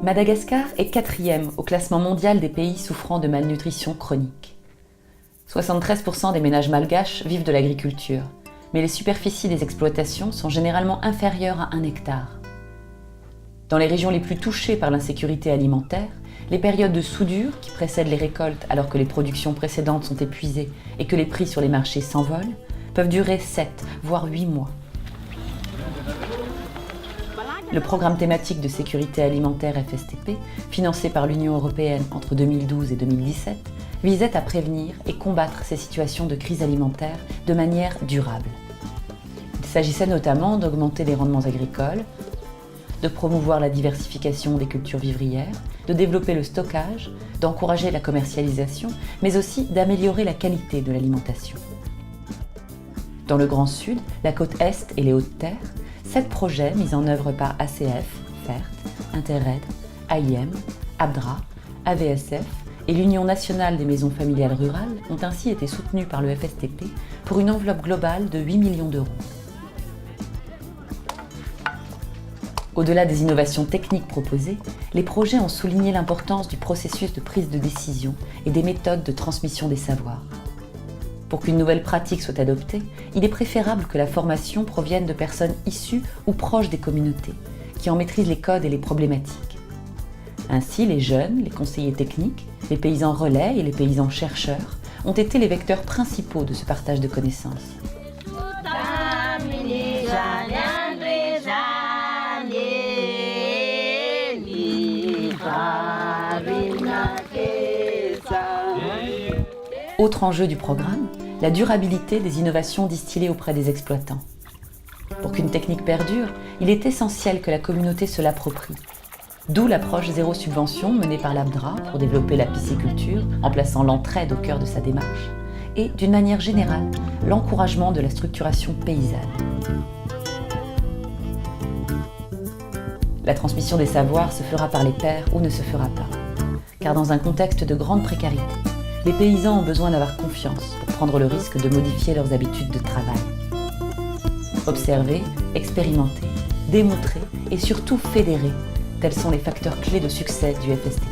Madagascar est 4e au classement mondial des pays souffrant de malnutrition chronique. 73% des ménages malgaches vivent de l'agriculture, mais les superficies des exploitations sont généralement inférieures à 1 hectare. Dans les régions les plus touchées par l'insécurité alimentaire, les périodes de soudure qui précèdent les récoltes alors que les productions précédentes sont épuisées et que les prix sur les marchés s'envolent, peuvent durer 7, voire 8 mois. Le programme thématique de sécurité alimentaire FSTP, financé par l'Union européenne entre 2012 et 2017, visait à prévenir et combattre ces situations de crise alimentaire de manière durable. Il s'agissait notamment d'augmenter les rendements agricoles, de promouvoir la diversification des cultures vivrières, de développer le stockage, d'encourager la commercialisation, mais aussi d'améliorer la qualité de l'alimentation. Dans le Grand Sud, la côte Est et les Hautes-Terres, 7 projets mis en œuvre par ACF, FERT, Interred, AIM, ABDRA, AVSF et l'Union nationale des maisons familiales rurales ont ainsi été soutenus par le FSTP pour une enveloppe globale de 8 millions d'euros. Au-delà des innovations techniques proposées, les projets ont souligné l'importance du processus de prise de décision et des méthodes de transmission des savoirs. Pour qu'une nouvelle pratique soit adoptée, il est préférable que la formation provienne de personnes issues ou proches des communautés, qui en maîtrisent les codes et les problématiques. Ainsi, les jeunes, les conseillers techniques, les paysans relais et les paysans chercheurs ont été les vecteurs principaux de ce partage de connaissances. Autre enjeu du programme, la durabilité des innovations distillées auprès des exploitants. Pour qu'une technique perdure, il est essentiel que la communauté se l'approprie. D'où l'approche zéro subvention menée par l'ABDRA pour développer la pisciculture en plaçant l'entraide au cœur de sa démarche et, d'une manière générale, l'encouragement de la structuration paysanne. La transmission des savoirs se fera par les pairs ou ne se fera pas. Car dans un contexte de grande précarité, les paysans ont besoin d'avoir confiance pour prendre le risque de modifier leurs habitudes de travail. Observer, expérimenter, démontrer et surtout fédérer, tels sont les facteurs clés de succès du FSTP.